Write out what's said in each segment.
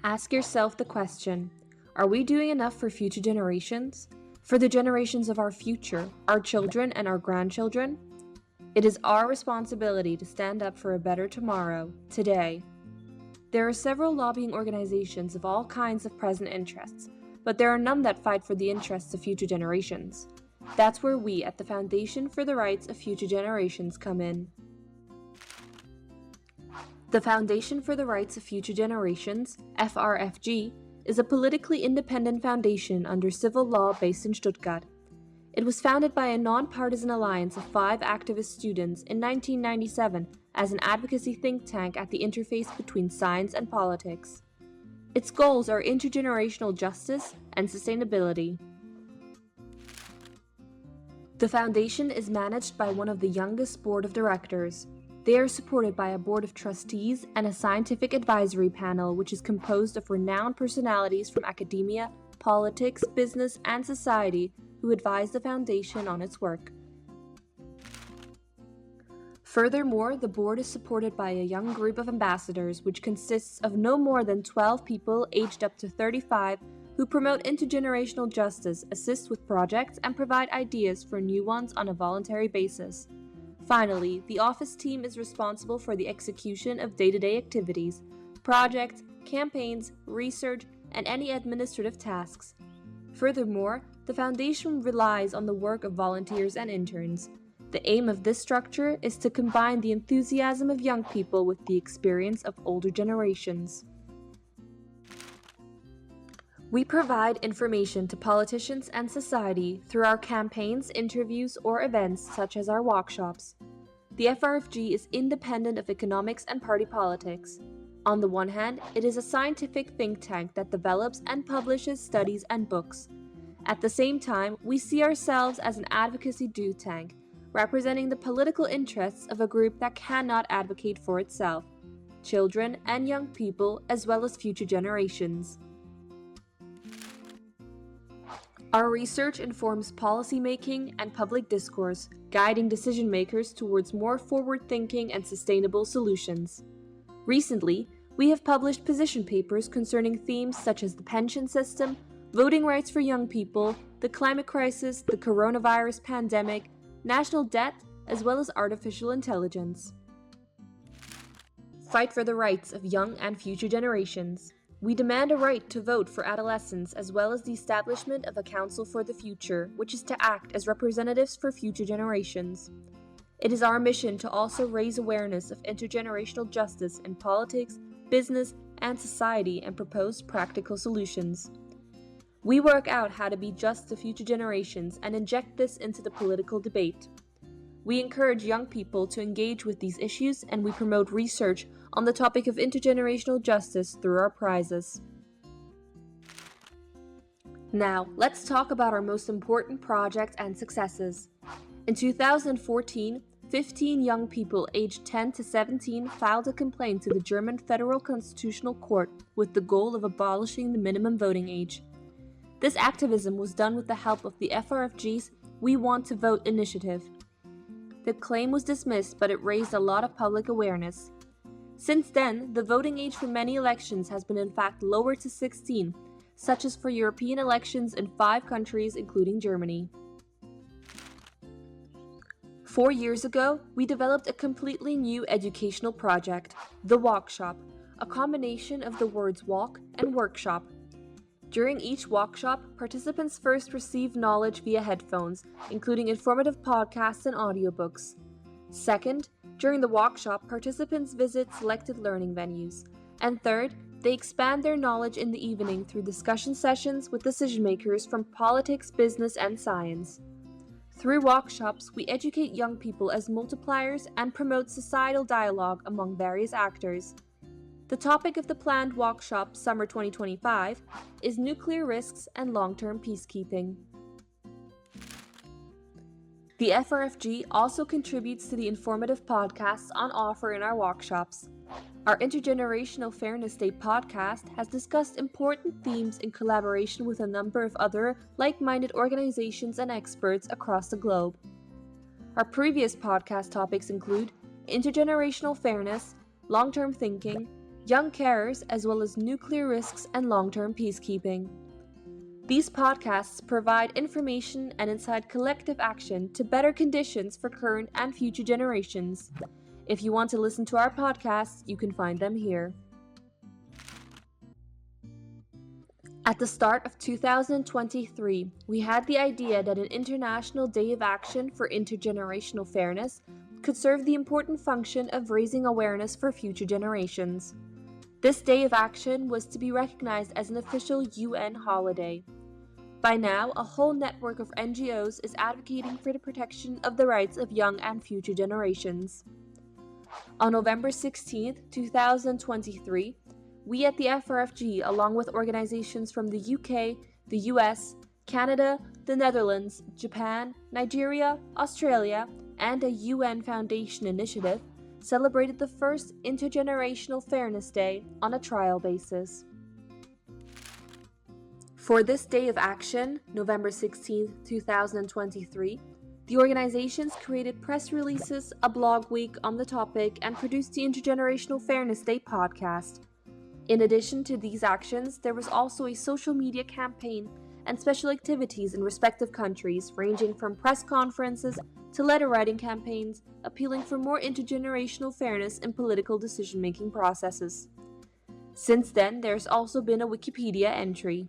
Ask yourself the question, are we doing enough for future generations? For the generations of our future, our children and our grandchildren? It is our responsibility to stand up for a better tomorrow, today. There are several lobbying organizations of all kinds of present interests, but there are none that fight for the interests of future generations. That's where we at the Foundation for the Rights of Future Generations come in. The Foundation for the Rights of Future Generations, FRFG, is a politically independent foundation under civil law based in Stuttgart. It was founded by a non-partisan alliance of 5 activist students in 1997 as an advocacy think tank at the interface between science and politics. Its goals are intergenerational justice and sustainability. The foundation is managed by one of the youngest board of directors. They are supported by a board of trustees and a scientific advisory panel which is composed of renowned personalities from academia, politics, business, and society who advise the foundation on its work. Furthermore, the board is supported by a young group of ambassadors which consists of no more than 12 people aged up to 35 who promote intergenerational justice, assist with projects, and provide ideas for new ones on a voluntary basis. Finally, the office team is responsible for the execution of day-to-day activities, projects, campaigns, research, and any administrative tasks. Furthermore, the foundation relies on the work of volunteers and interns. The aim of this structure is to combine the enthusiasm of young people with the experience of older generations. We provide information to politicians and society through our campaigns, interviews, or events such as our workshops. The FRFG is independent of economics and party politics. On the one hand, it is a scientific think tank that develops and publishes studies and books. At the same time, we see ourselves as an advocacy do tank, representing the political interests of a group that cannot advocate for itself, children and young people as well as future generations. Our research informs policymaking and public discourse, guiding decision makers towards more forward-thinking and sustainable solutions. Recently, we have published position papers concerning themes such as the pension system, voting rights for young people, the climate crisis, the coronavirus pandemic, national debt, as well as artificial intelligence. Fight for the rights of young and future generations. We demand a right to vote for adolescents as well as the establishment of a Council for the Future, which is to act as representatives for future generations. It is our mission to also raise awareness of intergenerational justice in politics, business, and society and propose practical solutions. We work out how to be just to future generations and inject this into the political debate. We encourage young people to engage with these issues and we promote research on the topic of intergenerational justice through our prizes. Now, let's talk about our most important project and successes. In 2014, 15 young people aged 10 to 17 filed a complaint to the German Federal Constitutional Court with the goal of abolishing the minimum voting age. This activism was done with the help of the FRFG's We Want to Vote initiative. The claim was dismissed, but it raised a lot of public awareness. Since then, the voting age for many elections has been in fact lowered to 16, such as for European elections in 5 countries including Germany. 4 years ago, we developed a completely new educational project, the Walkshop, a combination of the words walk and workshop. During each workshop, participants first receive knowledge via headphones, including informative podcasts and audiobooks. Second, during the workshop, participants visit selected learning venues. And third, they expand their knowledge in the evening through discussion sessions with decision makers from politics, business, and science. Through workshops, we educate young people as multipliers and promote societal dialogue among various actors. The topic of the planned workshop Summer 2025 is nuclear risks and long-term peacekeeping. The FRFG also contributes to the informative podcasts on offer in our workshops. Our Intergenerational Fairness Day podcast has discussed important themes in collaboration with a number of other like-minded organizations and experts across the globe. Our previous podcast topics include intergenerational fairness, long-term thinking, young carers, as well as nuclear risks and long-term peacekeeping. These podcasts provide information and incite collective action to better conditions for current and future generations. If you want to listen to our podcasts, you can find them here. At the start of 2023, we had the idea that an International Day of Action for Intergenerational Fairness could serve the important function of raising awareness for future generations. This Day of Action was to be recognized as an official UN holiday. By now, a whole network of NGOs is advocating for the protection of the rights of young and future generations. On November 16, 2023, we at the FRFG, along with organizations from the UK, the US, Canada, the Netherlands, Japan, Nigeria, Australia, and a UN Foundation initiative, celebrated the first Intergenerational Fairness Day on a trial basis. For this Day of Action, November 16, 2023, the organizations created press releases, a blog week on the topic, and produced the Intergenerational Fairness Day podcast. In addition to these actions, there was also a social media campaign and special activities in respective countries, ranging from press conferences to letter writing campaigns, appealing for more intergenerational fairness in political decision-making processes. Since then, there's also been a Wikipedia entry.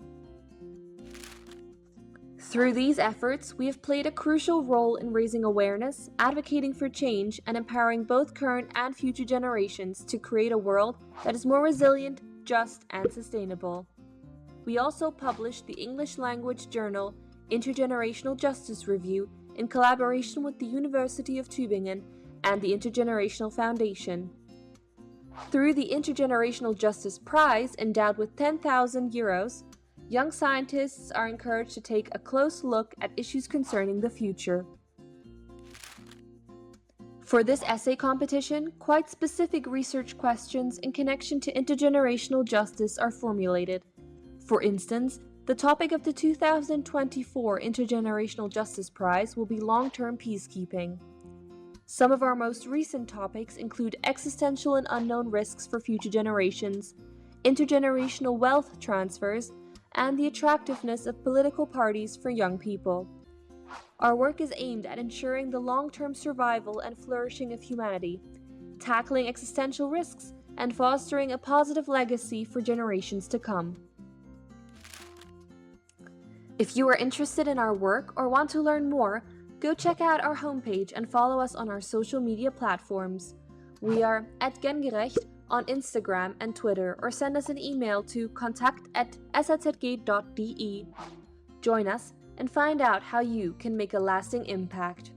Through these efforts, we have played a crucial role in raising awareness, advocating for change, and empowering both current and future generations to create a world that is more resilient, just, and sustainable. We also published the English language journal Intergenerational Justice Review in collaboration with the University of Tübingen and the Intergenerational Foundation. Through the Intergenerational Justice Prize, endowed with €10,000, young scientists are encouraged to take a close look at issues concerning the future. For this essay competition, quite specific research questions in connection to intergenerational justice are formulated. For instance, the topic of the 2024 Intergenerational Justice Prize will be long-term peacekeeping. Some of our most recent topics include existential and unknown risks for future generations, intergenerational wealth transfers, and the attractiveness of political parties for young people. Our work is aimed at ensuring the long-term survival and flourishing of humanity, tackling existential risks, and fostering a positive legacy for generations to come. If you are interested in our work or want to learn more, go check out our homepage and follow us on our social media platforms. We are @gengerecht on Instagram and Twitter, or send us an email to contact@szg.de. Join us and find out how you can make a lasting impact.